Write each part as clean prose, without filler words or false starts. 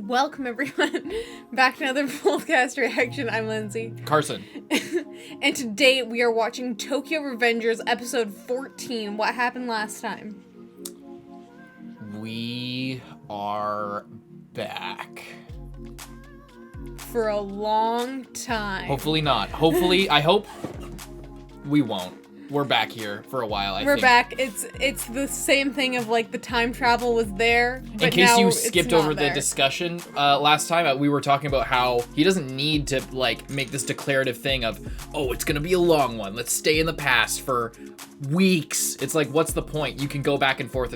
Welcome everyone back to another BOLDcast reaction. I'm Lindsay. Carson. And today we are watching Tokyo Revengers episode 14. What happened last time? We are back. For a long time. Hopefully not. Hopefully, I hope we won't. We're back here for a while, I think. We're back. It's the same thing of like the time travel was there, but in case now you it's skipped not over there. the discussion last time, we were talking about how he doesn't need to like make this declarative thing of, oh, it's gonna be a long one. Let's stay in the past for weeks. It's like, what's the point? You can go back and forth,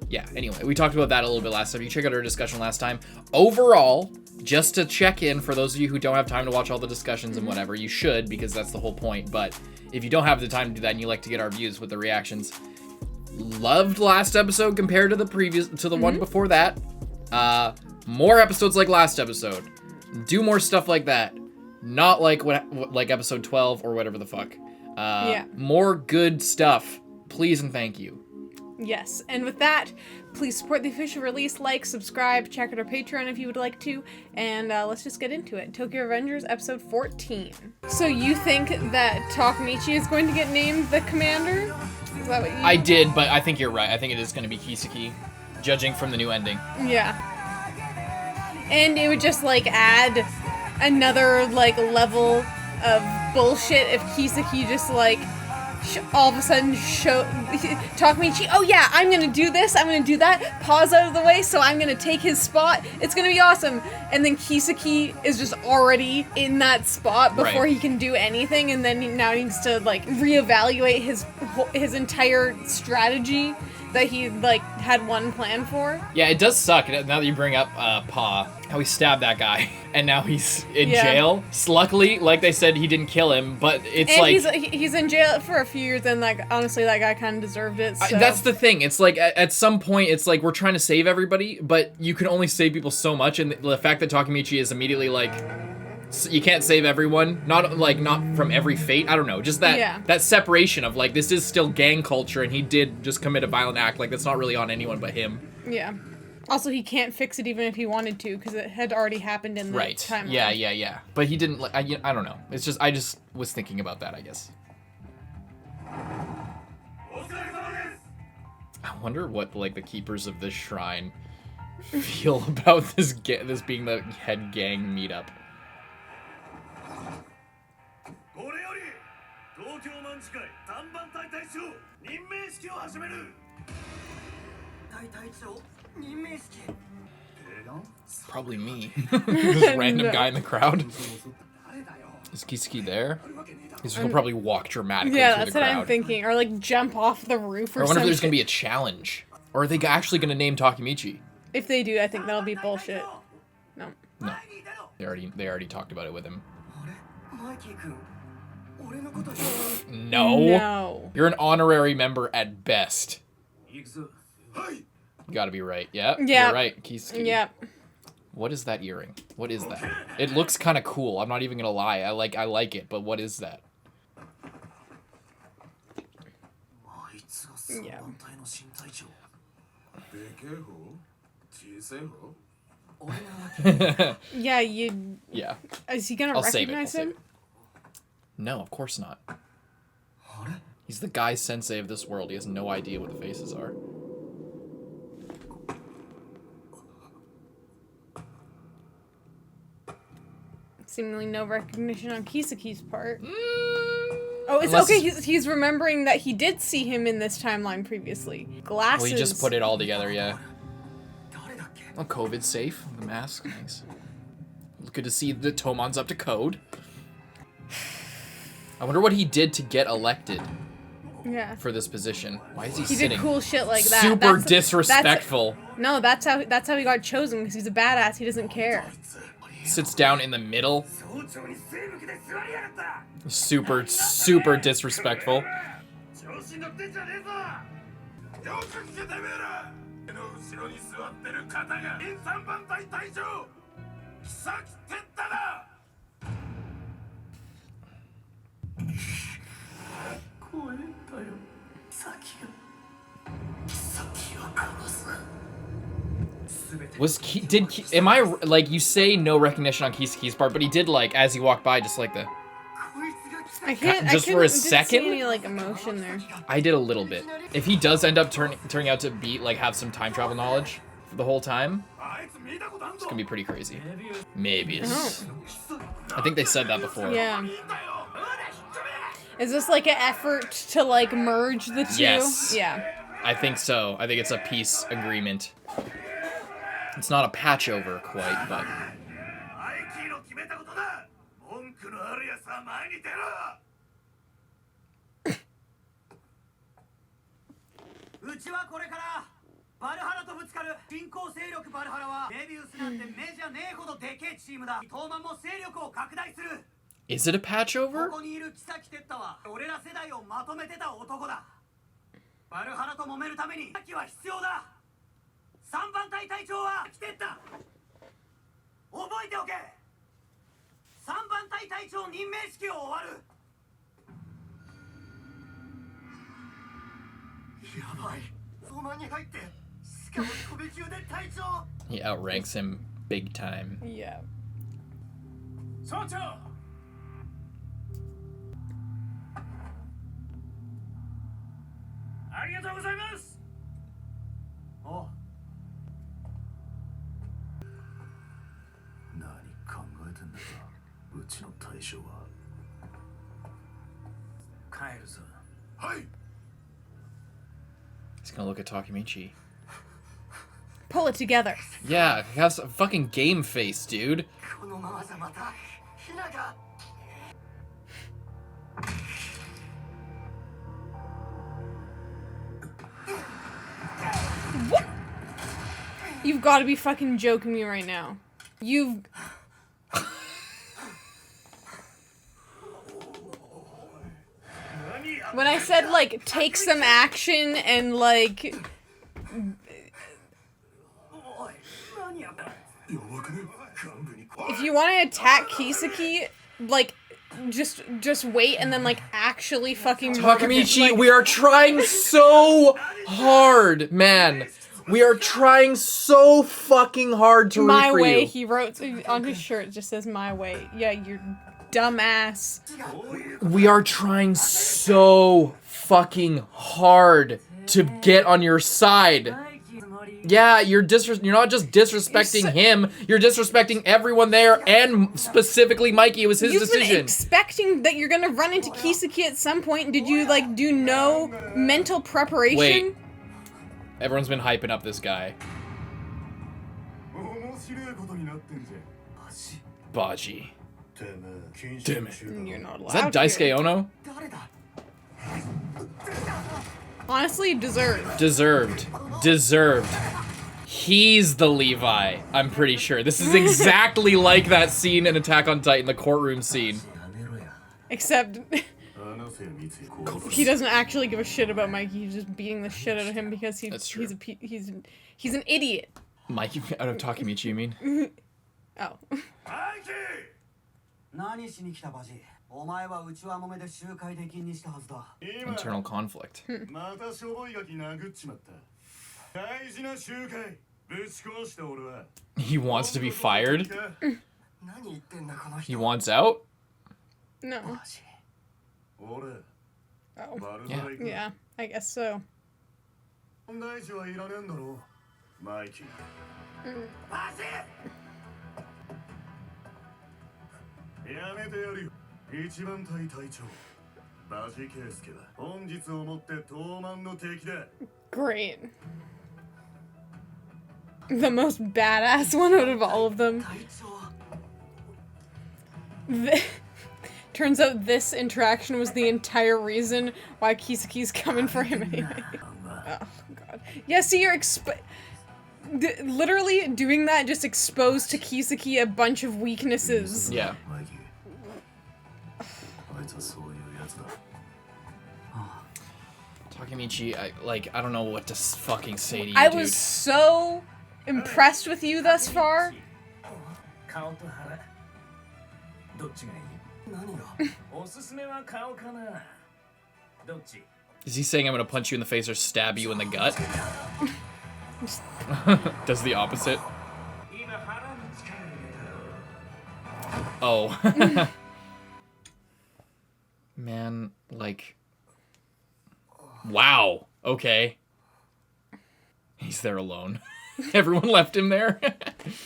yeah. Anyway, we talked about that a little bit last time. You check out our discussion last time. Overall, just to check in for those of you who don't have time to watch all the discussions and whatever, you should, because that's the whole point. But if you don't have the time to do that and you like to get our views with the reactions, loved last episode compared to the one before that. More episodes like last episode. Do more stuff like that. Not like like episode 12 or whatever the fuck. More good stuff. Please and thank you. Yes, and with that, please support the official release, like, subscribe, check out our Patreon if you would like to, and let's just get into it. Tokyo Revengers episode 14. So you think that Takemichi is going to get named the commander? Is that what you... I did, but I think you're right. I think it is going to be Kiseki, judging from the new ending. Yeah. And it would just, like, add another, like, level of bullshit if Kiseki just, like, all of a sudden Takemichi, oh yeah, I'm gonna do this, I'm gonna do that, pause out of the way, so I'm gonna take his spot, it's gonna be awesome. And then Kiseki is just already in that spot before he can do anything, and then he now needs to like reevaluate his entire strategy that he like had one plan for. Yeah, it does suck now that you bring up Pa, how he stabbed that guy and now he's in jail. Luckily, like they said, he didn't kill him, but it's he's in jail for a few years, and like honestly that guy kind of deserved it. So. That's the thing. It's like at some point it's like we're trying to save everybody, but you can only save people so much, and the fact that Takemichi is immediately like, you can't save everyone, not from every fate, I don't know, just that separation of like, this is still gang culture and he did just commit a violent act, like that's not really on anyone but him. Yeah. Also, he can't fix it even if he wanted to, because it had already happened in the timeline. Yeah. But he didn't, like, I don't know. It's just, I just was thinking about that, I guess. I wonder what, like, the keepers of this shrine feel about this being the head gang meetup. Probably me. This random guy in the crowd. Is Kiseki there? He's gonna probably walk dramatically through the crowd. Yeah, that's what I'm thinking. Or like jump off the roof or something. I wonder if there's gonna be a challenge. Or are they actually gonna name Takemichi? If they do, I think that'll be bullshit. No. They already talked about it with him. No. You're an honorary member at best. You gotta be right. Yeah. You're right. Kiseki. Yep. What is that earring? What is that? It looks kind of cool. I'm not even gonna lie. I like it, but what is that? Yeah. Yeah. Is he gonna recognize him? No, of course not. He's the guy sensei of this world. He has no idea what the faces are. Seemingly no recognition on Kiseki's part. Oh, it's okay. He's remembering that he did see him in this timeline previously. Glasses. Well, he just put it all together, yeah. Oh, COVID safe. The mask. Nice. Good to see that Tomon's up to code. I wonder what he did to get elected. Yeah. For this position. Why is he sitting? He did cool shit like that. Super disrespectful. That's how he got chosen, because he's a badass. He doesn't care. Sits down in the middle. Super disrespectful. Am I like, you say no recognition on Kisaki's part, but he did, like, as he walked by, just like the just for a second. See any like emotion there. I did a little bit. If he does end up turning out to be like have some time travel knowledge for the whole time, it's gonna be pretty crazy. Maybe. Oh. I think they said that before. Yeah. Is this like an effort to like merge the two? Yes. Yeah. I think so. I think it's a peace agreement. It's not a patch over quite, but. Is it a patch over? He outranks him big time. Yeah. He's gonna look at Takemichi. Pull it together. Yeah, he has a fucking game face, dude. What? You've got to be fucking joking me right now. You've... When I said, like, take some action and, like... If you want to attack Kisaki, like, just wait and then, like, actually fucking... Takemichi, like, we are trying so hard, man. We are trying so fucking hard to root My for way, you. he wrote on his shirt, it just says my way. Yeah, you're dumbass. We are trying so fucking hard to get on your side. Yeah, you're not just disrespecting him, you're disrespecting everyone there, and specifically Mikey. It was his decision. You've been expecting that you're gonna run into Kisaki at some point. Did you, like, do no mental preparation? Wait. Everyone's been hyping up this guy. Baji. Damn it. You're not allowed Is that to. Daisuke Ono? Honestly, deserved. Deserved. He's the Levi, I'm pretty sure. This is exactly like that scene in Attack on Titan, the courtroom scene. Except he doesn't actually give a shit about Mikey. He's just beating the shit out of him because That's true. he's an idiot. Mikey out of Takemichi, you mean? Oh. Internal conflict. He wants to be fired? He wants out? No. Oh. Yeah. Yeah, I guess so. Great. The most badass one out of all of them. Turns out this interaction was the entire reason why Kisaki's coming for him anyway. Oh, God. Yeah, see, you're literally doing that just exposed to Kisaki a bunch of weaknesses. Yeah. Takemichi, I don't know what to fucking say to you, I dude. was so impressed with you thus far. Is he saying I'm gonna punch you in the face or stab you in the gut? Does the opposite. Oh. Man, like... Wow. Okay. He's there alone. Everyone left him there.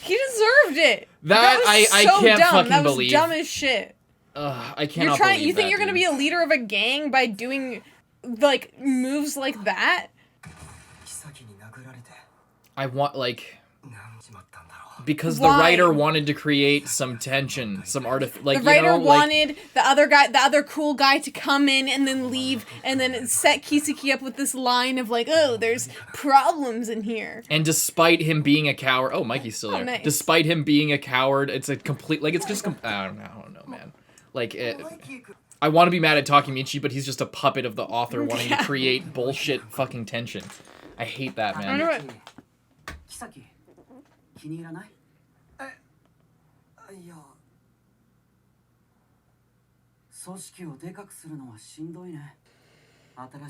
He deserved it. That was I so can't dumb. fucking That was believe. dumb as shit. I cannot believe You think that, you're gonna dude. be a leader of a gang by doing, like, moves like that? I want, like... Because Why? the writer wanted to create some tension, some like, The writer you know, wanted the other cool guy to come in and then leave, and then set Kiseki up with this line of like, oh, there's problems in here. And despite him being a coward, oh, Mikey's still there. Nice. Despite him being a coward, it's a complete, like, it's just, I don't know, man. Like, I want to be mad at Takemichi, but he's just a puppet of the author wanting to create bullshit fucking tension. I hate that, man. I know what. 気に入らない？いや、組織をでかくするのはしんどいね。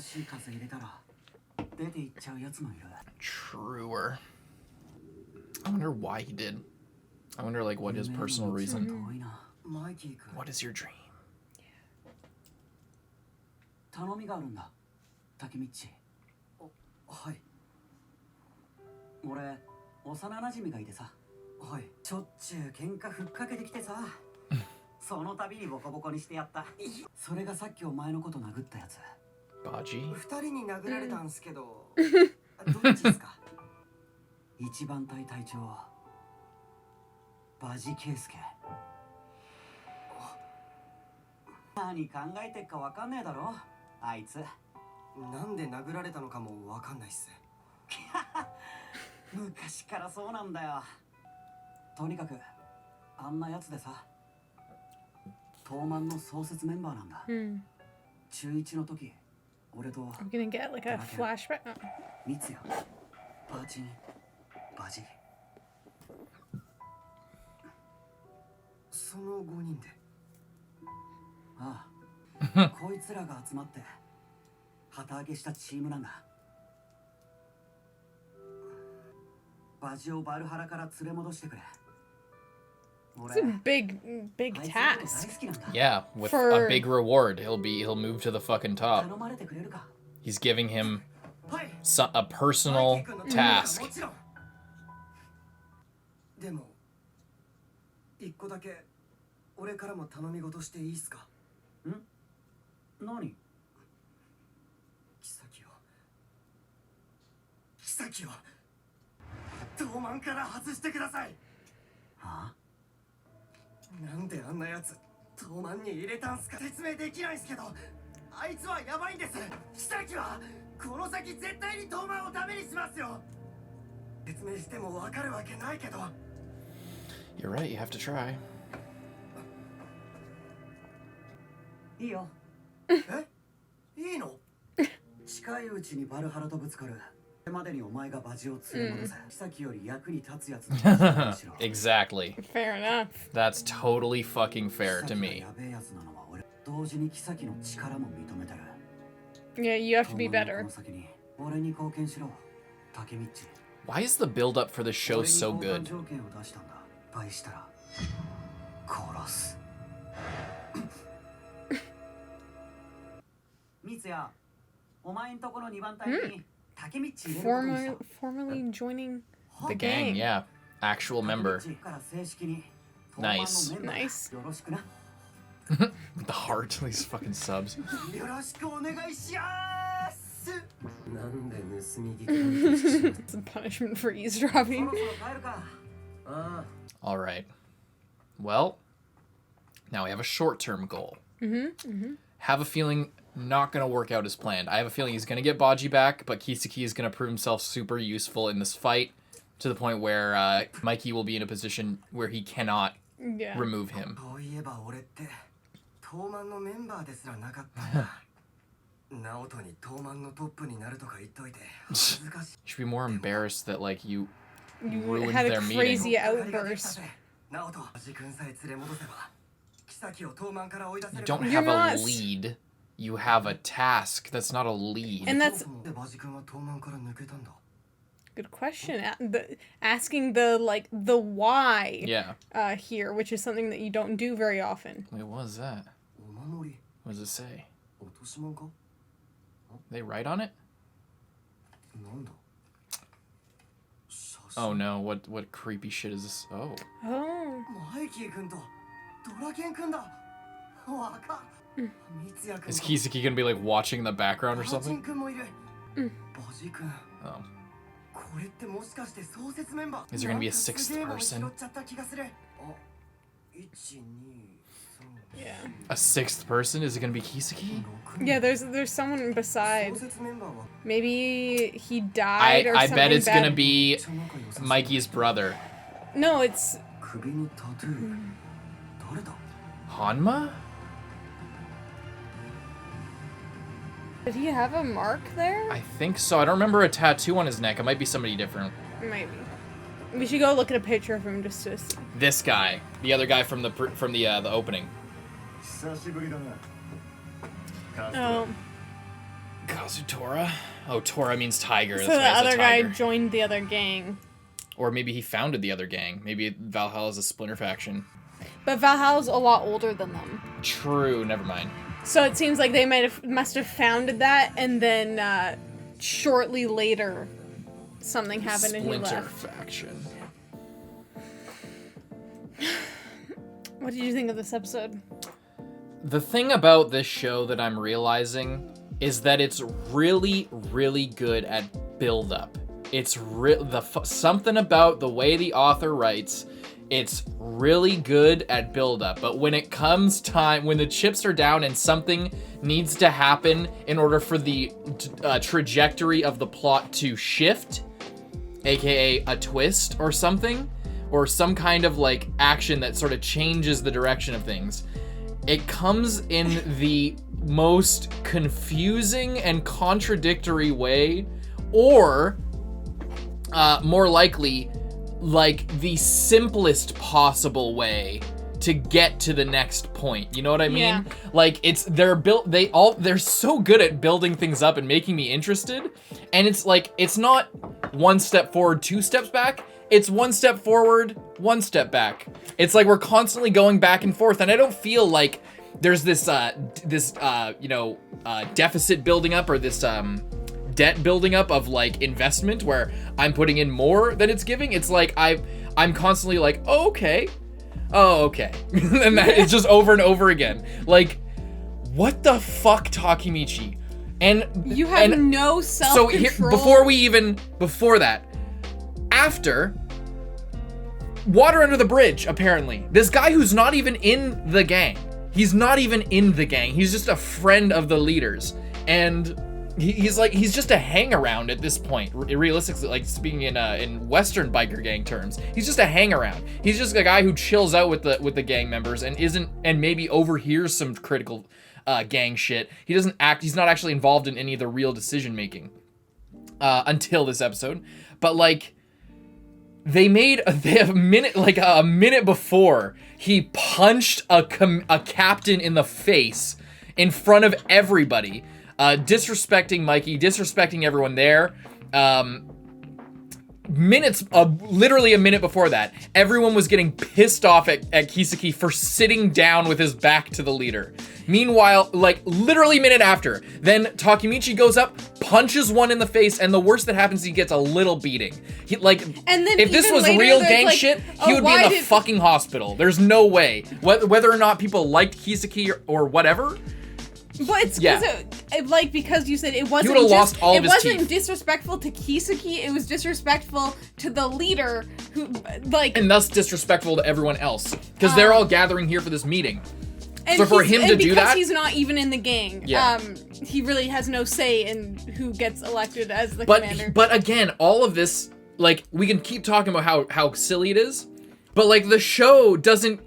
新しい風入れたら出て行っちゃうやつもいる。 Truer. I wonder why he did. I wonder, like, what his personal reason. What is your dream? 頼みがあるんだ、竹道。はい。俺、幼馴染がいてさ。はい。しょっちゅう喧嘩ふっかけてきてさ。その度にボコボコにしてやった。それがさっきお前のこと殴ったやつ。バジ？二人に殴られたんすけど、どっちですか？一番隊隊長、バジケイスケ。何考えてっかわかんねえだろ、あいつ。なんで殴られたのかもわかんないっす。昔からそうなんだよ。とにかくあんなやつでさ、東満の創設メンバーなんだ。中1の時、俺と I'm gonna get like a flashback. ミツヤ、パーチン、バジ。その5人で。ああ、こいつらが集まって旗揚げしたチームなんだ。バジをバルハラから連れ戻してくれ。 It's a big task. Yeah, with a big reward. He'll move to the fucking top. He's giving him a personal task. でも一個だけ俺からも頼み事していいっすか？ん？何？妃を東満から外してください。はあ？なんであんなやつ東満に入れたんすか？説明できないんすけど、あいつはやばいんです。妃はこの先絶対に東満をダメにしますよ。説明してもわかるわけないけど。You're right, you have to try. いいよ。え？いいの？近いうちにバルハラとぶつかる。それまでにお前がバジを連れ戻せ。妃より役に立つやつにしろ。 Exactly. Fair enough. That's totally fucking fair to me. やべえやつなのは俺。同時に妃の力も認めてる。 Yeah, you have to be better. この先に俺に貢献しろ。竹道。 Why is the build up for this show so 俺 good? に交換条件を出したんだ。失敗したら殺す。ミツヤ、お前んとこの2番隊に竹道入れることにした。 Formally joining The gang, yeah. Actual member. から正式に Nice. 東満のメンバー Nice. よろしくな。 The heart, these fucking subs. よろしくお願いしやす。なんで盗み聞きなんてしまう。 It's a punishment for そ eavesdropping. ろそろ帰るか。ああ。 All right. Well, now we have a short-term goal. Have a feeling not going to work out as planned. I have a feeling he's going to get Baji back, but Kiseki is going to prove himself super useful in this fight to the point where Mikey will be in a position where he cannot Yeah. remove him. そういえば俺って東満のメンバーですらなかったな。ナオトに東満のトップになるとか言っといて恥ずかしい。 You should be more embarrassed that, like, you You ruined had their a meeting. crazy outburst. ナオト、バジ君さえ連れ戻せば、妃を東満から追い出せ You る。 don't You're have a not- lead. You have a task. That's not a lead. And that's バジ君は東満から抜けたんだ。Good question. Asking the why. Yeah. Here, which is something that you don't do very often. Wait, what is that? お守り What does it say? 落とし物か They write on it? なんだ写真 Oh no, what creepy shit is this? Oh. Oh. マイキー君とドラケン君だ若っ三ツ矢君 Is と Kiseki gonna be like watching in the background or バジン something? 君もいるバジ君 Oh. これってもしかして創設メンバー Is there gonna be a なんか sixth すげえもん person? 拾っちゃった気がするあ1 2 Yeah. A sixth person? Is it gonna be Kiseki? Yeah, there's someone 3 beside. 創設メンバーは Maybe he died or I something bet it's bad. gonna be めっちゃ仲良さそう Mikey's brother. No, it's 首にタトゥー誰だ Hanma? did he have a mark there? I think so. I don't remember a tattoo on his neck. It might be somebody different. Maybe. We should go look at a picture of him just to see. This guy, the other guy from the opening. 久しぶりだな Oh, Kazutora? Oh, Tora means tiger. so That's the right, it's other a guy tiger. joined the other gang. Or maybe he founded the other gang. Maybe Valhalla is a splinter faction. But Valhalla's a lot older than them. True. Never mind. So it seems like they must have founded that, and then shortly later, something happened and he Splinter left. faction. What did you think of this episode? The thing about this show that I'm realizing is that it's really, really good at build-up. It's something about the way the author writes. It's really good at build-up. But when it comes time, when the chips are down and something needs to happen in order for the trajectory of the plot to shift, aka a twist or something, or some kind of like action that sort of changes the direction of things, it comes in the most confusing and contradictory way, or more likely, like the simplest possible way to get to the next point. You know what I mean? Yeah. Like they're so good at building things up and making me interested. And it's like, it's not one step forward, 2 steps back. It's 1 step forward, 1 step back. It's like we're constantly going back and forth, and I don't feel like there's this deficit building up, or this debt building up of like investment where I'm putting in more than it's giving. It's like I'm constantly like, oh okay, and that it's just over and over again. Like, what the fuck, Takemichi? And You have no so self-control. before that, after water under the bridge, apparently this guy who's not even in the gang, he's just a friend of the leaders, and he's just a hang around at this point, realistically, like speaking in Western biker gang terms. He's just a hang around. He's just a guy who chills out with the gang members and maybe overhears some critical gang shit. He's not actually involved in any of the real decision making until this episode. But like, they have a minute before, he punched a captain in the face in front of everybody, disrespecting Mikey, disrespecting everyone there. Literally a minute before that, everyone was getting pissed off at Kiseki for sitting down with his back to the leader. Meanwhile, like literally a minute after, then Takemichi goes up, punches one in the face, and the worst that happens, he gets a little beating. And then If this even was later, real there's gang like, shit, oh, he would be why in the did- fucking hospital. There's no way. Whether or not people liked Kiseki or whatever. But it's because you said it wasn't. would've lost all of his It wasn't teeth. disrespectful to Kiseki. It was disrespectful to the leader, who like. And thus disrespectful to everyone else. Because they're all gathering here for this meeting. And so for he's- him to and do because that- he's not even in the gang. Yeah. He really has no say in who gets elected as the But commander. but again, all of this, like, we can keep talking about how silly it is, but like the show doesn't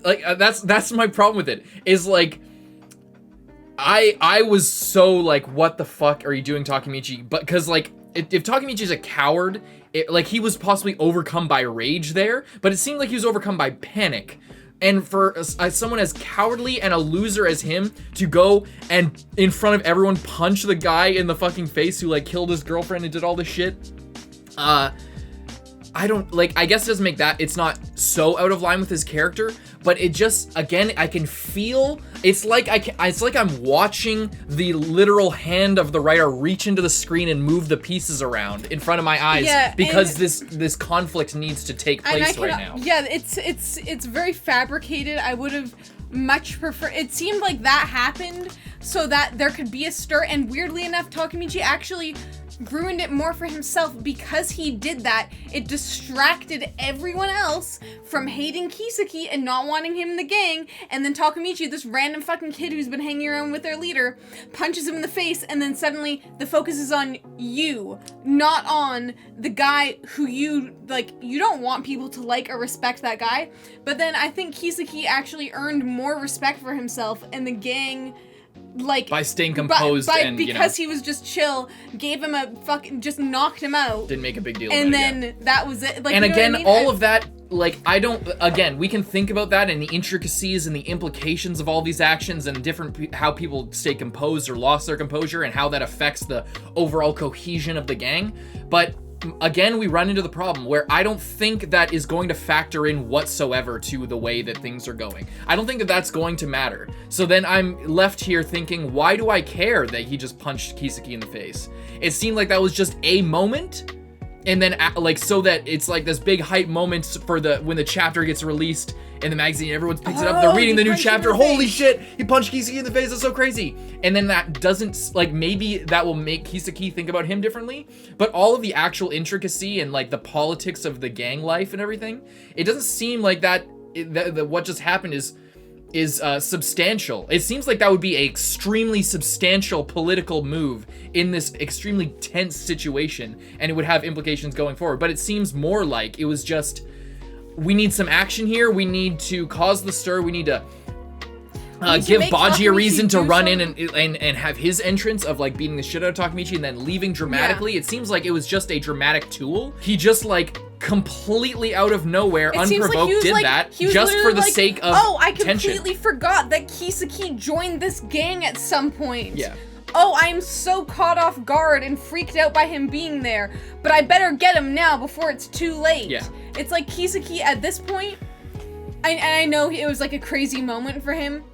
like that's my problem with it. Is like I was so like, what the fuck are you doing, Takemichi? But because like if Takemichi's a coward, like he was possibly overcome by rage there, but it seemed like he was overcome by panic. And for someone as cowardly and a loser as him to go and in front of everyone punch the guy in the fucking face who like killed his girlfriend and did all this shit, I don't, like, I guess it doesn't make that, it's not so out of line with his character, but it just, again, I can feel, it's like I'm watching the literal hand of the writer reach into the screen and move the pieces around in front of my eyes, because this conflict needs to take place right now. Yeah, it's very fabricated. I would have much preferred, it seemed like that happened so that there could be a stir, and weirdly enough, Takemichi actually ruined it more for himself because he did that. It distracted everyone else from hating Kisaki and not wanting him in the gang, and then Takemichi, this random fucking kid who's been hanging around with their leader, punches him in the face, and then suddenly the focus is on you, not on the guy who you don't want people to like or respect that guy. But then I think Kisaki actually earned more respect for himself, and the gang, like, by staying composed because he was just chill, gave him a fucking, just knocked him out. Didn't make a big deal and about it. then that was it. Like, and you know again, what I mean? all of that, like, I don't, again, we can think about that and the intricacies and the implications of all these actions and different, how people stay composed or lost their composure and how that affects the overall cohesion of the gang. But again, we run into the problem where I don't think that is going to factor in whatsoever to the way that things are going. I don't think that that's going to matter. So then I'm left here thinking, why do I care that he just punched Kisaki in the face? It seemed like that was just a moment, and then like, so that it's like this big hype moment for when the chapter gets released in the magazine, everyone picks it up, they're reading the new chapter, holy shit, he punched Kisaki in the face, that's so crazy. And then that doesn't, like, maybe that will make Kisaki think about him differently, but all of the actual intricacy and, like, the politics of the gang life and everything, it doesn't seem like that what just happened is substantial. It seems like that would be an extremely substantial political move in this extremely tense situation, and it would have implications going forward, but it seems more like it was just, we need some action here, we need to cause the stir, we need to give Baji a reason to run in and have his entrance of, like, beating the shit out of Takemichi and then leaving dramatically. Yeah. It seems like it was just a dramatic tool. He just, like, completely out of nowhere, unprovoked, did that just for the sake of I completely forgot that Kisaki joined this gang at some point. Yeah. Oh, I'm so caught off guard and freaked out by him being there, but I better get him now before it's too late. Yeah. It's like Kisaki at this point, I know it was like a crazy moment for him,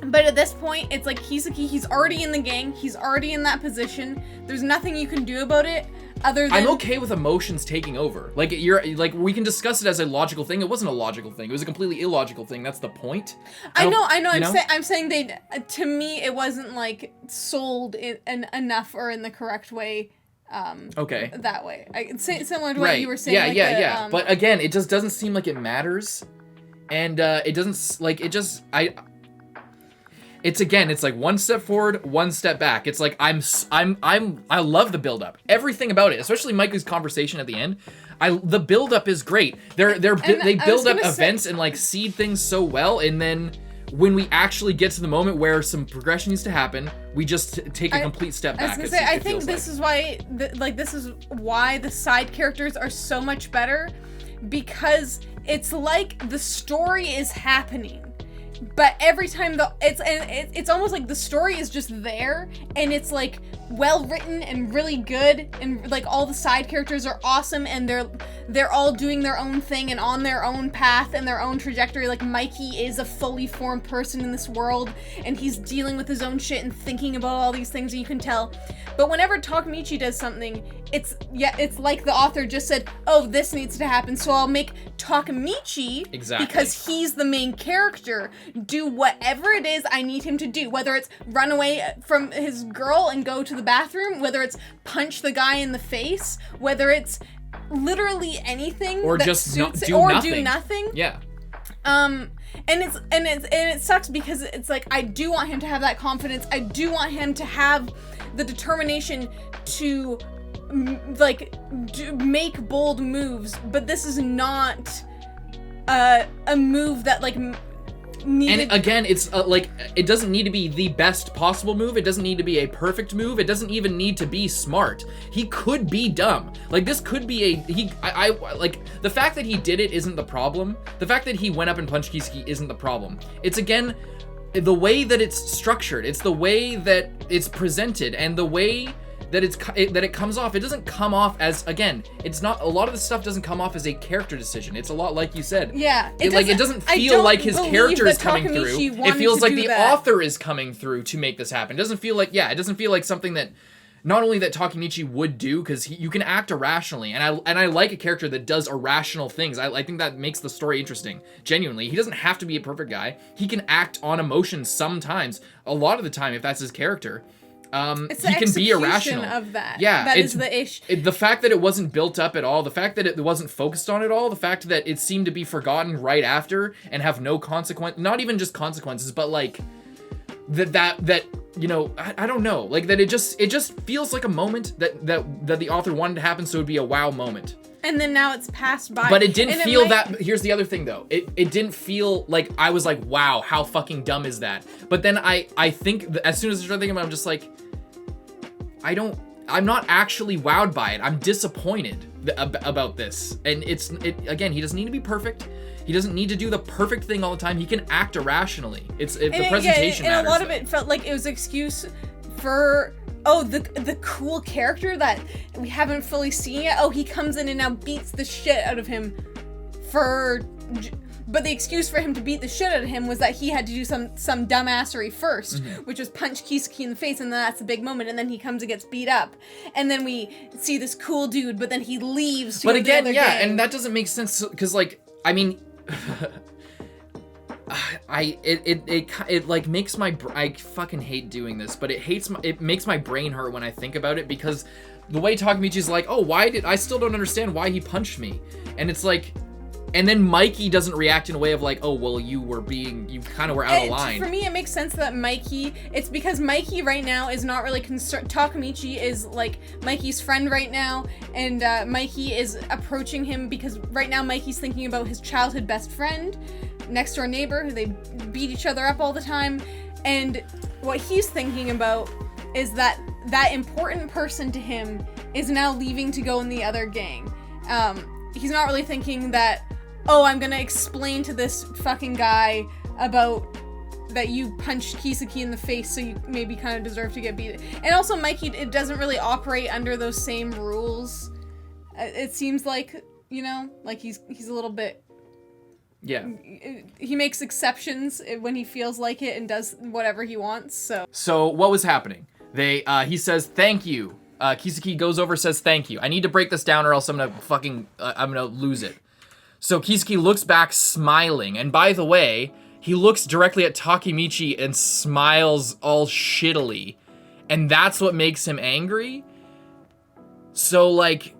but at this point, it's like Kisaki, he's already in the gang, he's already in that position, there's nothing you can do about it. Other than, I'm okay with emotions taking over. Like, we can discuss it as a logical thing. It wasn't a logical thing. It was a completely illogical thing. That's the point. I know. I'm saying to me, it wasn't, like, sold enough or in the correct way. Okay. That way. Similar to what you were saying. Yeah. But again, it just doesn't seem like it matters. And it doesn't, like, it just, it's like one step forward, one step back. It's like I love the build up. Everything about it, especially Mike's conversation at the end. The build up is great. They build up events and, like, seed things so well, and then when we actually get to the moment where some progression needs to happen, we just take a complete step back. I think this is why the side characters are so much better, because it's like the story is happening. But every time it's almost like the story is just there, and it's, like, well written and really good, and, like, all the side characters are awesome, and they're all doing their own thing and on their own path and their own trajectory. Like, Mikey is a fully formed person in this world, and he's dealing with his own shit and thinking about all these things, and you can tell. But whenever Takemichi does something, it's like the author just said, oh, this needs to happen, so I'll make Takemichi, because he's the main character, do whatever it is I need him to do, whether it's run away from his girl and go to the bathroom, whether it's punch the guy in the face, whether it's literally anything, or that just suits do nothing. Yeah. And it sucks, because it's like, I do want him to have that confidence. I do want him to have the determination to, like, make bold moves, but this is not a move that, like, needed. And again, it's like, it doesn't need to be the best possible move. It doesn't need to be a perfect move. It doesn't even need to be smart. He could be dumb. Like, this could be like, the fact that he did it isn't the problem. The fact that he went up and punched Kisaki isn't the problem. It's, again, the way that it's structured. It's the way that it's presented, and the way that it comes off. It doesn't come off as, again, it's not, a lot of the stuff doesn't come off as a character decision. It's a lot like you said. Yeah. It doesn't feel like his character is coming through. It feels like the author is coming through to make this happen. It doesn't feel like, it doesn't feel like something that, not only that Takemichi would do, because you can act irrationally, and I like a character that does irrational things. I think that makes the story interesting. Genuinely, he doesn't have to be a perfect guy. He can act on emotions sometimes, a lot of the time, if that's his character. It's he can be irrational. Of that. Yeah, that is the issue. The fact that it wasn't built up at all, the fact that it wasn't focused on at all, the fact that it seemed to be forgotten right after and have no consequence, not even just consequences, but like that you know, I don't know, like that it just feels like a moment that the author wanted to happen, so it would be a wow moment. And then now it's passed by. But it didn't feel that. Here's the other thing, though. It didn't feel like I was like, wow, how fucking dumb is that? But then I think as soon as I started thinking about it, I'm just like, I'm not actually wowed by it. I'm disappointed about this. And again, he doesn't need to be perfect. He doesn't need to do the perfect thing all the time. He can act irrationally. The presentation matters. And a lot of it felt like it was an excuse for, the cool character that we haven't fully seen yet. He comes in and now beats the shit out of him but the excuse for him to beat the shit out of him was that he had to do some dumbassery first, which was punch Kisaki in the face, and then that's a big moment, and then he comes and gets beat up. And then we see this cool dude, but then he leaves to go to the other gang. And that doesn't make sense, because, like, I mean... it like makes my I fucking hate doing this, but it makes my brain hurt when I think about it, because the way Takemichi's like, I still don't understand why he punched me, and it's like, and then Mikey doesn't react in a way of like, you kind of were out of line. For me, it makes sense that it's because Mikey right now is not really concerned. Takemichi is like Mikey's friend right now, and Mikey is approaching him because right now Mikey's thinking about his childhood best friend, next door neighbor, who they beat each other up all the time, and what he's thinking about is that important person to him is now leaving to go in the other gang. He's not really thinking that, I'm gonna explain to this fucking guy about that you punched Kisaki in the face, so you maybe kind of deserve to get beat. And also Mikey, it doesn't really operate under those same rules. It seems like, like he's a little bit... Yeah. He makes exceptions when he feels like it and does whatever he wants, so... So, what was happening? He says, thank you. Kisaki goes over, says, thank you. I need to break this down or else I'm gonna lose it. So Kisaki looks back smiling, and by the way, he looks directly at Takemichi and smiles all shittily. And that's what makes him angry? So, like,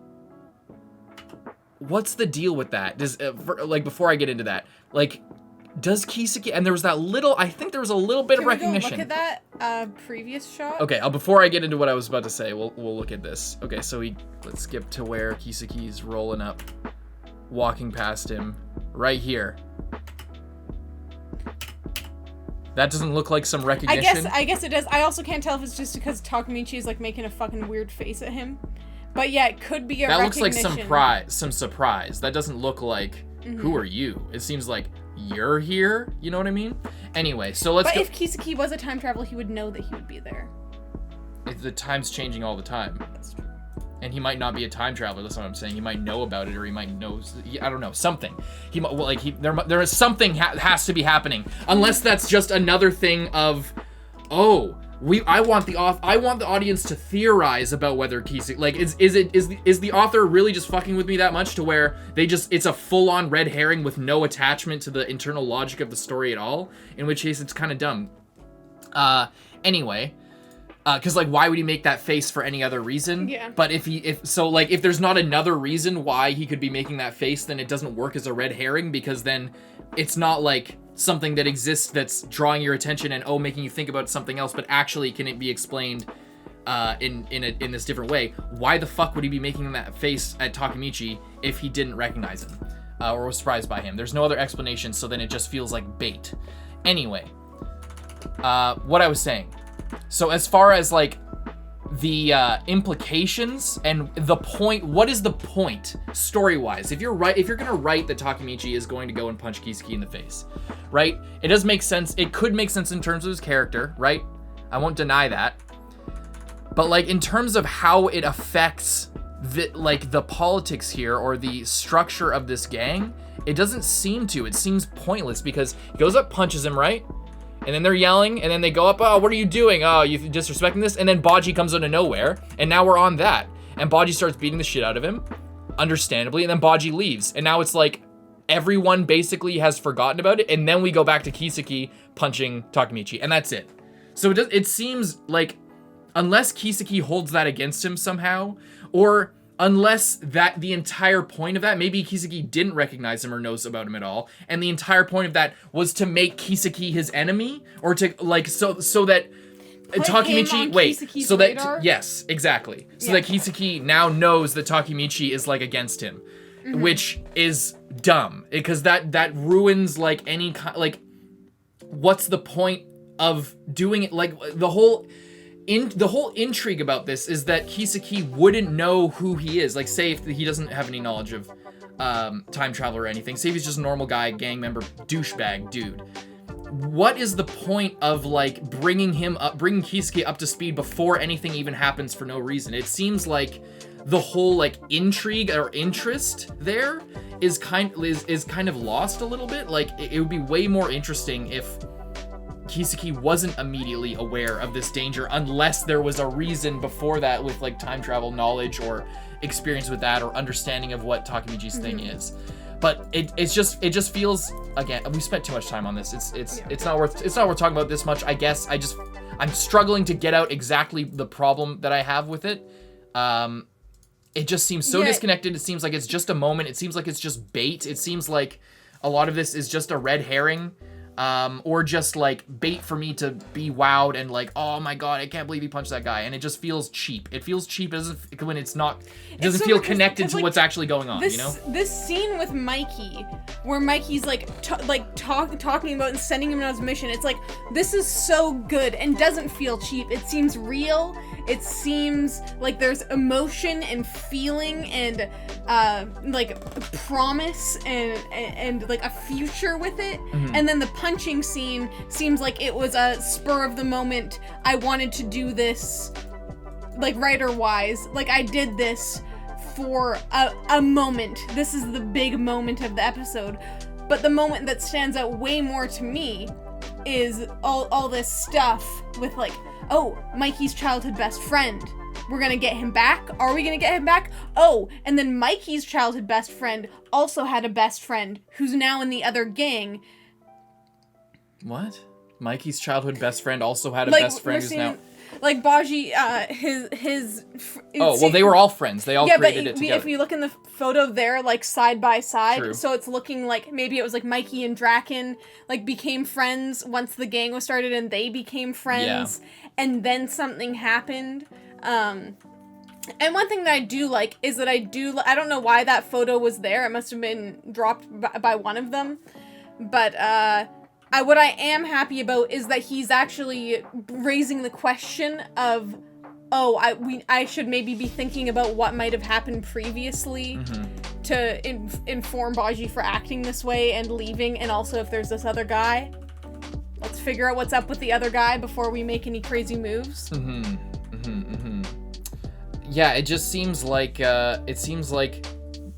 what's the deal with that? Before I get into that, like, does Kisaki, and there was I think there was a little bit of recognition. Can we go look at that previous shot? Okay, before I get into what I was about to say, we'll look at this. Okay, so let's skip to where Kisaki's rolling up, walking past him, right here. That doesn't look like some recognition. I guess it does. I also can't tell if it's just because Takemichi is like making a fucking weird face at him. But yeah, it could be a recognition. That looks like some surprise. That doesn't look like, who are you? It seems like, you're here? You know what I mean? Anyway, so let's go. But if Kisaki was a time traveler, he would know that he would be there. The time's changing all the time. That's true. And he might not be a time traveler, that's what I'm saying. He might know about it, or he might know, I don't know, something. There is something has to be happening. Unless that's just another thing of, I want the audience to theorize about whether Kisaki, like, is the author really just fucking with me that much to where it's a full-on red herring with no attachment to the internal logic of the story at all? In which case, it's kind of dumb. Anyway, because, like, why would he make that face for any other reason? Yeah. But if there's not another reason why he could be making that face, then it doesn't work as a red herring, because then it's not like something that exists that's drawing your attention and making you think about something else, but actually can it be explained in this different way? Why the fuck would he be making that face at Takemichi if he didn't recognize him or was surprised by him? There's no other explanation, so then it just feels like bait. Anyway, what I was saying. So as far as like the implications and the point, what is the point story-wise? If you're gonna write that Takemichi is going to go and punch Kisaki in the face, right? It does make sense. It could make sense in terms of his character, right? I won't deny that. But like in terms of how it affects the politics here or the structure of this gang, it doesn't seem to. It seems pointless because he goes up, punches him, right? And then they're yelling, and then they go up, oh, what are you doing? Oh, you disrespecting this? And then Baji comes out of nowhere, and now we're on that. And Baji starts beating the shit out of him, understandably, and then Baji leaves. And now it's like everyone basically has forgotten about it, and then we go back to Kiseki punching Takemichi, and that's it. So it seems like unless Kiseki holds that against him somehow, or unless that the entire point of that, maybe Kiseki didn't recognize him or knows about him at all, and the entire point of that was to make Kiseki his enemy, or to like so that Takemichi radar? Yes, exactly. So that Kiseki now knows that Takemichi is like against him, which is dumb because that ruins like any kind. Like, what's the point of doing it? Like the whole intrigue about this is that Kiseki wouldn't know who he is. Like, say if he doesn't have any knowledge of time travel or anything. Say if he's just a normal guy, gang member, douchebag dude. What is the point of like bringing Kiseki up to speed before anything even happens for no reason? It seems like the whole like intrigue or interest there is kind of lost a little bit. Like it would be way more interesting if Kiseki wasn't immediately aware of this danger unless there was a reason before that with like time travel knowledge or experience with that or understanding of what Takemichi's thing is. But it just feels, again, we spent too much time on this. It's not worth talking about this much. I guess I'm struggling to get out exactly the problem that I have with it. It just seems so disconnected. It seems like it's just a moment. It seems like it's just bait. It seems like a lot of this is just a red herring. Or just like bait for me to be wowed and like, oh my god, I can't believe he punched that guy, and it just feels cheap. It feels cheap when it's not. It doesn't feel connected to what's actually going on. You know, this scene with Mikey, where Mikey's like talking about and sending him on his mission. It's like this is so good and doesn't feel cheap. It seems real. It seems like there's emotion and feeling and like promise and like a future with it. And then the punching scene seems like it was a spur of the moment. I wanted to do this, like writer wise. Like I did this for a moment. This is the big moment of the episode. But the moment that stands out way more to me is all this stuff with like, oh, Mikey's childhood best friend. We're gonna get him back? Are we gonna get him back? Oh, and then Mikey's childhood best friend also had a best friend who's now in the other gang. What? Mikey's childhood best friend also had a best friend who's now... Like Baji, his. Oh, well, they were all friends. They all created it together. If you look in the photo there, like side by side, True. So it's looking like maybe it was like Mikey and Draken like became friends once the gang was started, and they became friends, and then something happened. And one thing that I do like is that I don't know why that photo was there. It must have been dropped by one of them, but what I am happy about is that he's actually raising the question of, I should maybe be thinking about what might have happened previously to inform Baji for acting this way and leaving, and also if there's this other guy. Let's figure out what's up with the other guy before we make any crazy moves. Yeah, it just seems like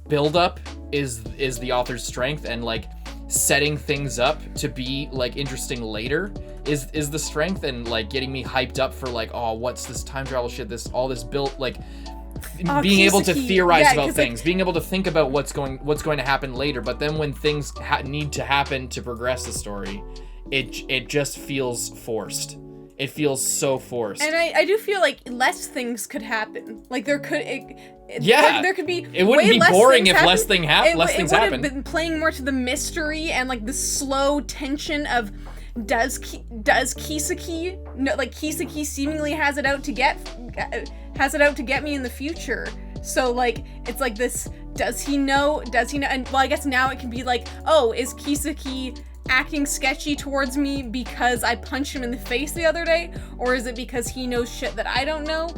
build-up is the author's strength, and like setting things up to be like interesting later is the strength, and like getting me hyped up for like, oh, what's this time travel shit, all this built, like being able to theorize about things, being able to think about what's going to happen later. But then when things need to happen to progress the story, it just feels forced. It feels so forced. And I do feel like less things could happen. Like there could there could be. It wouldn't be boring if less things happen. happened. It would have been playing more to the mystery and like the slow tension of does Kiseki Kiseki seemingly has it out to get me in the future. So like it's like this. Does he know? And well, I guess now it can be like, oh, is Kiseki acting sketchy towards me because I punched him in the face the other day, or is it because he knows shit that I don't know?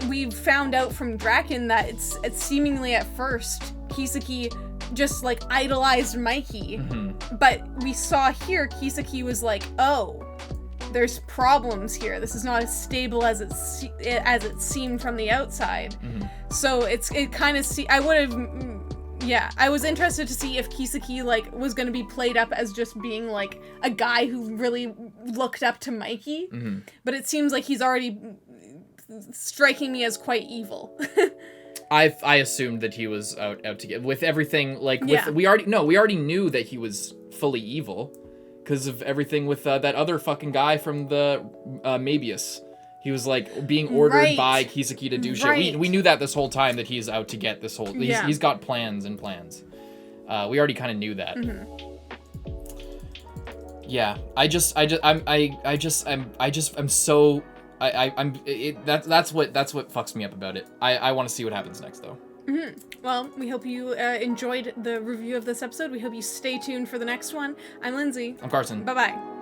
We found out from Draken that it's seemingly at first Kiseki just like idolized Mikey, but we saw here Kiseki was like, oh, there's problems here. This is not as stable as it seemed from the outside. So it kind of I would have. Yeah, I was interested to see if Kisaki, like, was going to be played up as just being, like, a guy who really looked up to Mikey. But it seems like he's already striking me as quite evil. I assumed that he was out to get... With everything, like, we already knew that he was fully evil. Because of everything with that other fucking guy from the Mabius. He was, like, being ordered by Kisaki to do shit. We knew that this whole time, that he's out to get this whole... He's got plans and plans. We already kind of knew that. Yeah, that's what fucks me up about it. I want to see what happens next, though. Well, we hope you enjoyed the review of this episode. We hope you stay tuned for the next one. I'm Lindsay. I'm Carson. Bye-bye.